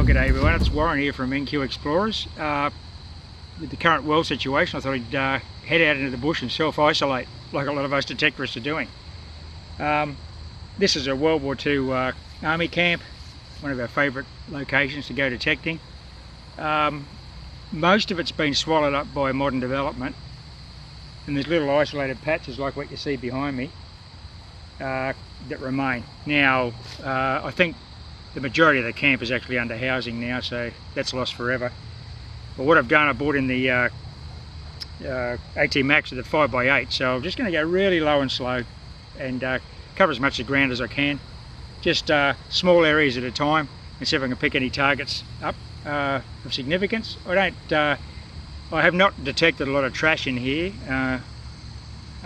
Well, g'day everyone, it's Warren here from NQ Explorers. With the current world situation, I thought I'd head out into the bush and self-isolate like a lot of us detectorists are doing. This is a World War II army camp, one of our favourite locations to go detecting. Most of it's been swallowed up by modern development, and there's little isolated patches like what you see behind me that remain. Now, I think the majority of the camp is actually under housing now, so that's lost forever. But what I've done, I brought in the AT Max with the 5x8, so I'm just going to go really low and slow and cover as much of the ground as I can. Just small areas at a time, and see if I can pick any targets up of significance. I have not detected a lot of trash in here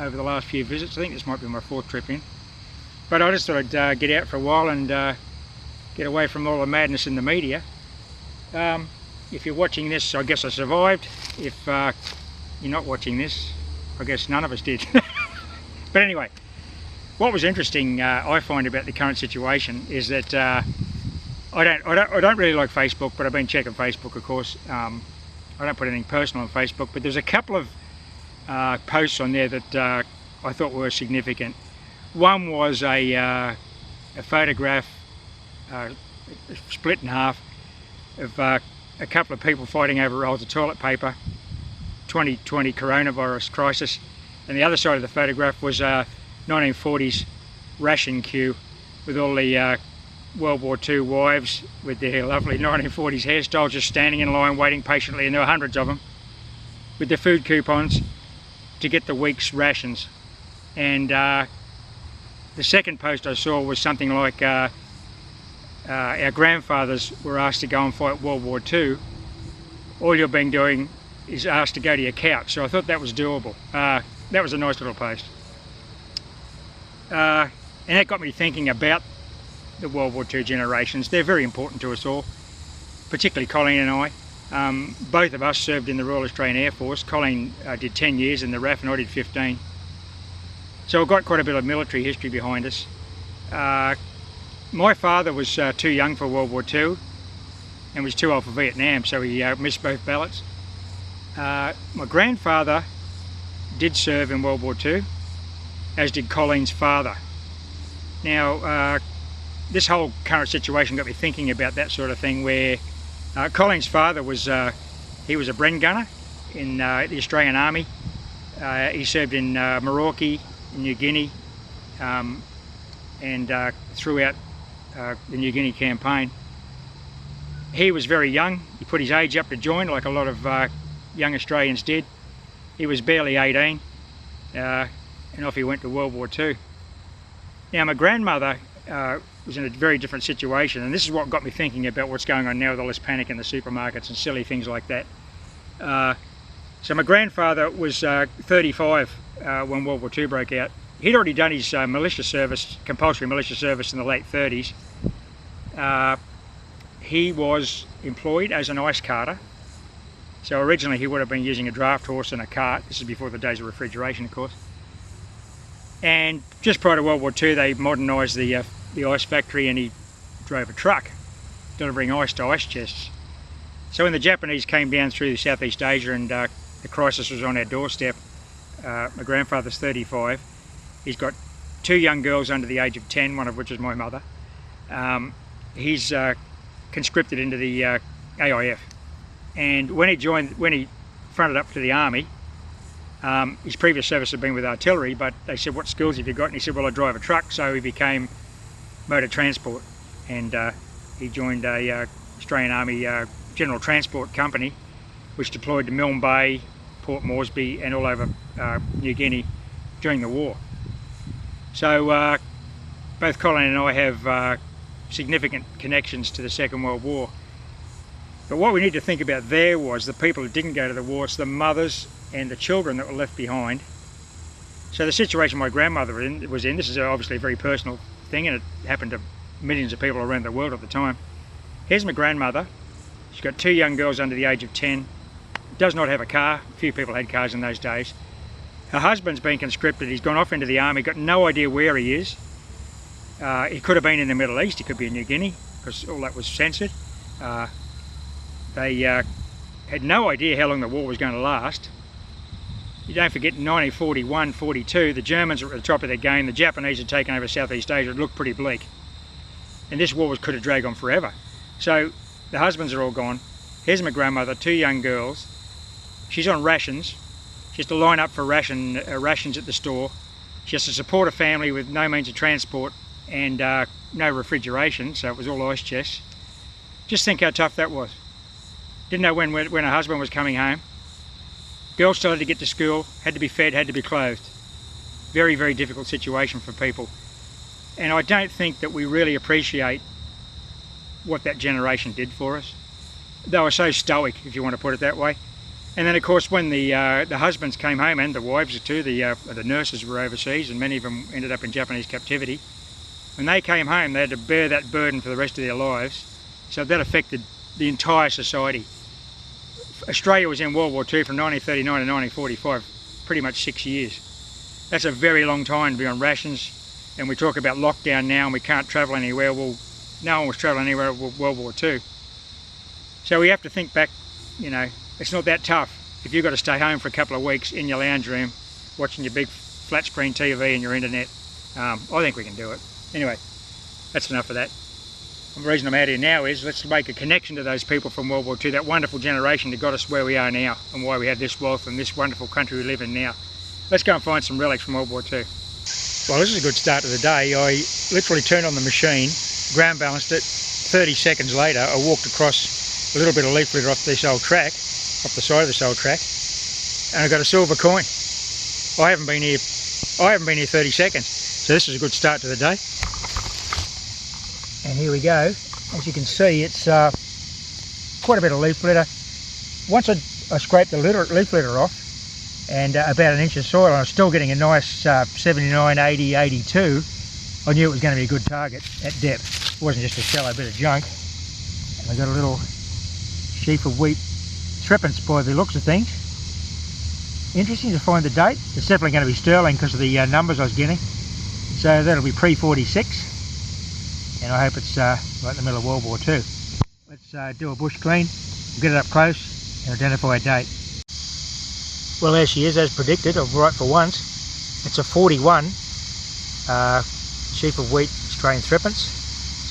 over the last few visits. I think this might be my 4th trip in. But I just thought I'd get out for a while and get away from all the madness in the media. If you're watching this, I guess I survived. If you're not watching this, I guess none of us did. But anyway, what was interesting, I find, about the current situation is that I don't really like Facebook, but I've been checking Facebook, of course. I don't put anything personal on Facebook, but there's a couple of posts on there that I thought were significant. One was a photograph split in half of a couple of people fighting over rolls of toilet paper, 2020 coronavirus crisis, and the other side of the photograph was a 1940s ration queue with all the World War II wives with their lovely 1940s hairstyles just standing in line waiting patiently, and there were hundreds of them with their food coupons to get the week's rations. And the second post I saw was something like our grandfathers were asked to go and fight World War II. All you've been doing is asked to go to your couch. So I thought that was doable. That was a nice little post. And that got me thinking about the World War II generations. They're very important to us all, particularly Colleen and I. Both of us served in the Royal Australian Air Force. Colleen did 10 years in the RAF and I did 15. So we've got quite a bit of military history behind us. My father was too young for World War II and was too old for Vietnam, so he missed both ballots. My grandfather did serve in World War II, as did Colleen's father. Now, this whole current situation got me thinking about that sort of thing, where Colleen's father was, he was a Bren gunner in the Australian Army. He served in Merauke, in New Guinea, and throughout the New Guinea campaign. He was very young. He put his age up to join, like a lot of young Australians did. He was barely 18, and off he went to World War II. Now, my grandmother was in a very different situation, and this is what got me thinking about what's going on now with all this panic in the supermarkets and silly things like that. So my grandfather was 35 when World War II broke out. He'd already done his militia service, compulsory militia service, in the late 30s. He was employed as an ice carter. So originally he would have been using a draft horse and a cart. This is before the days of refrigeration, of course. And just prior to World War II, they modernised the ice factory, and he drove a truck delivering ice to ice chests. So when the Japanese came down through Southeast Asia and the crisis was on our doorstep, my grandfather's 35. He's got 2 young girls under the age of 10, one of which is my mother. He's conscripted into the AIF. And when he fronted up to the army, his previous service had been with artillery, but they said, "What skills have you got?" And he said, "Well, I drive a truck." So he became motor transport, and he joined a Australian Army General Transport Company, which deployed to Milne Bay, Port Moresby, and all over New Guinea during the war. So both Colleen and I have significant connections to the Second World War. But what we need to think about there was the people who didn't go to the war. It's the mothers and the children that were left behind. So the situation my grandmother was in, this is obviously a very personal thing, and it happened to millions of people around the world at the time. Here's my grandmother. She's got 2 young girls under the age of 10. Does not have a car. Few people had cars in those days. Her husband's been conscripted. He's gone off into the army, got no idea where he is. He could have been in the Middle East. He could be in New Guinea, because all that was censored. They had no idea how long the war was going to last. You don't forget, in 1941-42, the Germans were at the top of their game, the Japanese had taken over Southeast Asia. It looked pretty bleak. And this war could have dragged on forever. So the husbands are all gone. Here's my grandmother, 2 young girls. She's on rations. She has to line up for rations at the store. She has to support a family with no means of transport and no refrigeration, so it was all ice chests. Just think how tough that was. Didn't know when her husband was coming home. Girls still had to get to school, had to be fed, had to be clothed. Very, very difficult situation for people. And I don't think that we really appreciate what that generation did for us. They were so stoic, if you want to put it that way. And then of course when the husbands came home, and the wives too, the nurses were overseas, and many of them ended up in Japanese captivity. When they came home, they had to bear that burden for the rest of their lives. So that affected the entire society. Australia was in World War II from 1939 to 1945, pretty much 6 years. That's a very long time to be on rations, and we talk about lockdown now and we can't travel anywhere. Well, no one was travelling anywhere at World War II. So we have to think back, you know, it's not that tough. If you've got to stay home for a couple of weeks in your lounge room, watching your big flat screen TV and your internet, I think we can do it. Anyway, that's enough of that. The reason I'm out here now is let's make a connection to those people from World War II, that wonderful generation that got us where we are now and why we have this wealth and this wonderful country we live in now. Let's go and find some relics from World War II. Well, this is a good start to the day. I literally turned on the machine, ground balanced it. 30 seconds later, I walked across a little bit of leaf litter off this old track, off the side of this old track, and I got a silver coin. I haven't been here 30 seconds, so this is a good start to the day. And here we go. As you can see, it's quite a bit of leaf litter. Once I scraped the leaf litter off, and about an inch of soil, and I was still getting a nice 79, 80, 82, I knew it was going to be a good target at depth. It wasn't just a shallow bit of junk. And I got a little sheaf of wheat threepence by the looks of things. Interesting to find the date. It's definitely going to be sterling because of the numbers I was getting. So that'll be pre-46. And I hope it's right in the middle of World War II. Let's do a bush clean, get it up close and identify a date. Well, there she is, as predicted. I'm right for once. It's a 41 sheaf of wheat Australian threepence,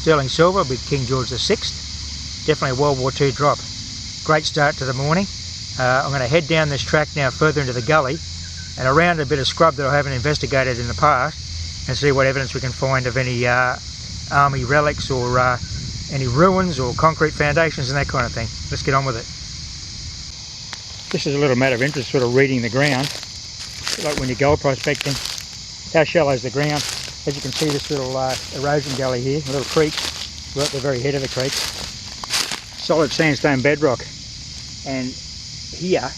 sterling silver with King George VI. Definitely a World War II drop. Great start to the morning. I'm going to head down this track now further into the gully and around a bit of scrub that I haven't investigated in the past and see what evidence we can find of any army relics or any ruins or concrete foundations and that kind of thing. Let's get on with it. This is a little matter of interest, sort of reading the ground, like when you're gold prospecting. How shallow is the ground? As you can see, this little erosion gully here, a little creek, we're at the very head of the creek. Solid sandstone bedrock, and here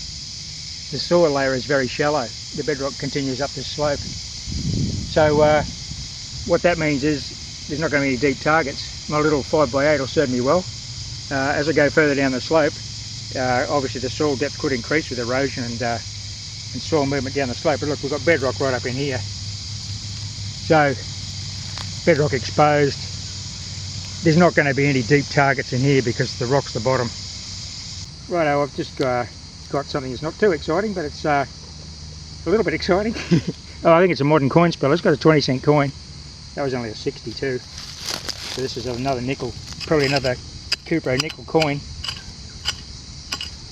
the soil layer is very shallow. The bedrock continues up this slope. So what that means is there's not going to be any deep targets. My little 5x8 will serve me well. As I go further down the slope, obviously the soil depth could increase with erosion and soil movement down the slope. But look, we've got bedrock right up in here. So bedrock exposed. There's not going to be any deep targets in here because the rock's the bottom. Righto, I've just got something that's not too exciting, but it's a little bit exciting. Oh, I think it's a modern coin speller. It's got a 20-cent coin. That was only a 62. So this is another nickel, probably another Cupro nickel coin.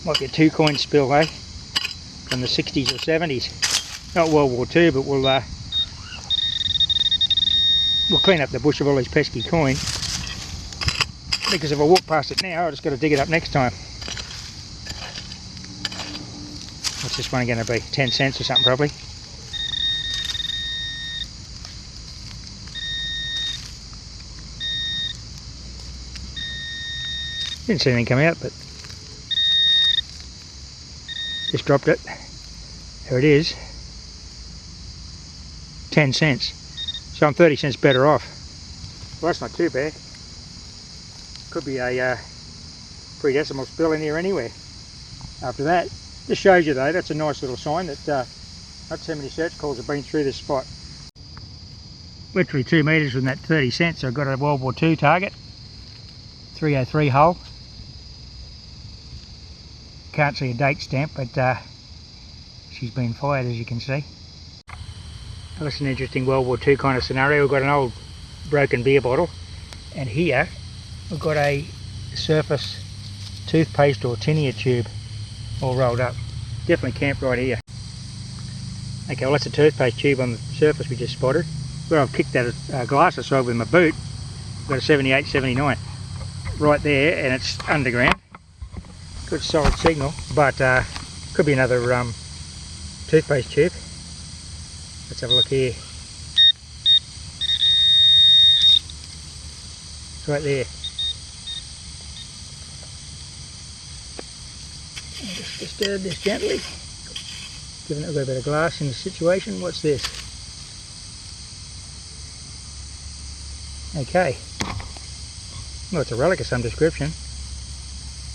Might be a 2-coin spill, eh? From the 60s or 70s. Not World War II, but we'll clean up the bush of all these pesky coins. Because if I walk past it now, I've just got to dig it up next time. What's this one going to be? 10 cents or something probably. Didn't see anything come out, but just dropped it. There it is. 10 cents. So I'm 30 cents better off. Well, that's not too bad. Could be a pre-decimal spill in here anywhere. After that, just shows you though, that's a nice little sign that not too many search calls have been through this spot. Literally 2 metres from that 30 cents, I got a World War II target. 303 hole. can't see a date stamp, but she's been fired, as you can see. Well, that's an interesting World War II kind of scenario. We've got an old broken beer bottle, and here we've got a surface toothpaste or tinea tube all rolled up. Definitely camped right here. Okay, well, that's a toothpaste tube on the surface we just spotted. Where I've kicked that glass aside with my boot, I've got a 78, 79 right there, and it's underground. Good solid signal, but could be another toothpaste tube. Let's have a look here. It's right there. I'll just disturb this gently, giving it a little bit of glass in the situation. What's this? Okay. Well, it's a relic of some description.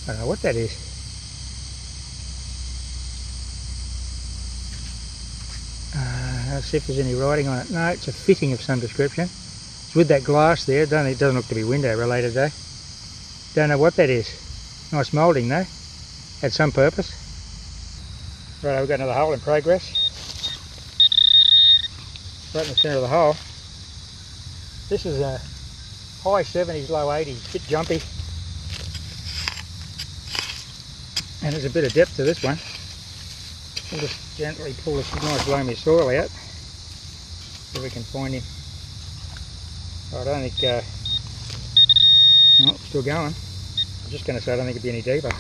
I don't know what that is. Let's see if there's any writing on it. No, it's a fitting of some description. It's with that glass there. It doesn't look to be window related though. Don't know what that is. Nice moulding though. Had some purpose. Right, we've got another hole in progress. Right in the centre of the hole. This is a high 70s, low 80s, bit jumpy. And there's a bit of depth to this one. We'll just gently pull this nice loamy soil out, so we can find him. I don't think, oh, still going. I'm just going to say I don't think it'd be any deeper.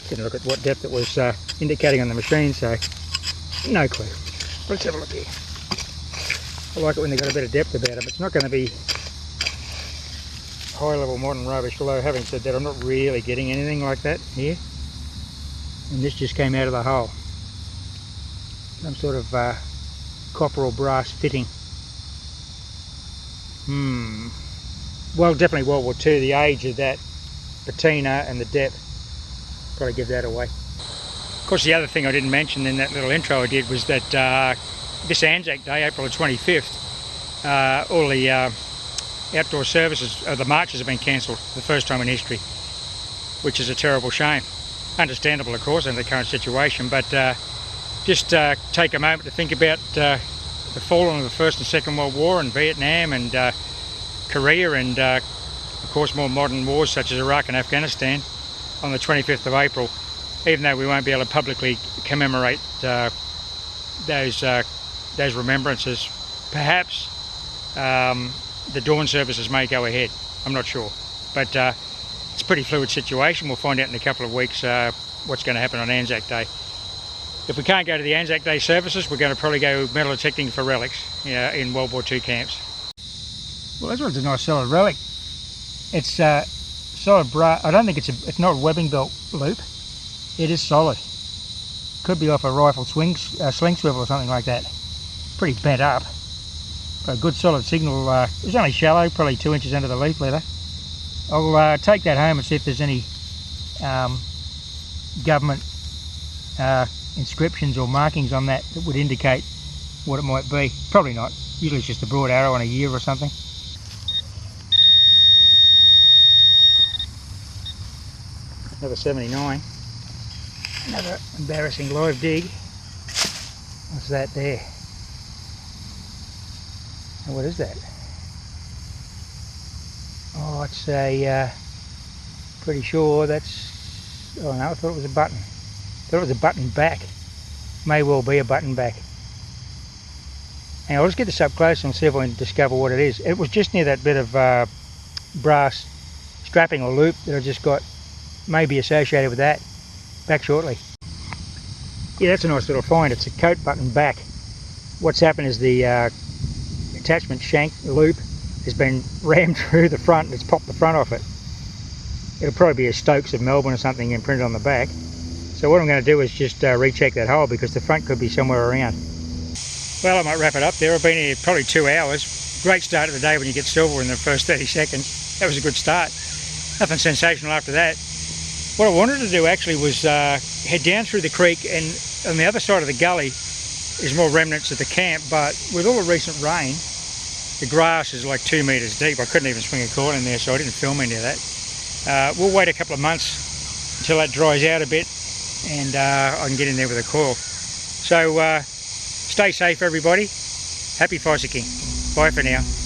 Didn't look at what depth it was indicating on the machine, so no clue. Let's have a look here. I like it when they've got a bit of depth about it, but it's not going to be high level modern rubbish, although having said that I'm not really getting anything like that here. And this just came out of the hole. Some sort of copper or brass fitting. Well, definitely World War II. The age of that patina and the depth probably give that away. Of course, the other thing I didn't mention in that little intro I did was that this Anzac Day, April the 25th, all the outdoor services, the marches have been cancelled for the first time in history, which is a terrible shame. Understandable, of course, in the current situation, but just take a moment to think about the fallen of the First and Second World War and Vietnam and Korea and, of course, more modern wars such as Iraq and Afghanistan on the 25th of April, even though we won't be able to publicly commemorate those remembrances. Perhaps the dawn services may go ahead, I'm not sure, but it's a pretty fluid situation. We'll find out in a couple of weeks what's going to happen on Anzac Day. If we can't go to the Anzac Day services, we're going to probably go metal detecting for relics in World War II camps. Well, this one's a nice solid relic. It's solid brass. I don't think it's not a webbing belt loop. It is solid. Could be off a rifle sling swivel or something like that. Pretty bent up, but a good solid signal. It was only shallow, probably 2 inches under the leaf leather. I'll take that home and see if there's any government inscriptions or markings on that that would indicate what it might be. Probably not. Usually it's just a broad arrow on a year or something. Another 79. Another embarrassing live dig. What's that there? Oh, what is that? Oh, it's a, pretty sure that's, oh no, I thought it was a button. I thought it was a button back. May well be a button back. And I'll just get this up close and see if I can discover what it is. It was just near that bit of brass strapping or loop that I just got, maybe associated with that. Back shortly. Yeah, that's a nice little find. It's a coat button back. What's happened is the attachment shank loop has been rammed through the front and it's popped the front off it. It'll probably be a Stokes of Melbourne or something imprinted on the back. So what I'm going to do is just recheck that hole because the front could be somewhere around. Well, I might wrap it up there. I've been here probably 2 hours. Great start of the day when you get silver in the first 30 seconds. That was a good start. Nothing sensational after that. What I wanted to do actually was head down through the creek, and on the other side of the gully is more remnants of the camp, but with all the recent rain, the grass is like 2 metres deep. I couldn't even swing a cord in there, so I didn't film any of that. We'll wait a couple of months until that dries out a bit, and I can get in there with a coil. So stay safe everybody, happy bicycling, bye for now.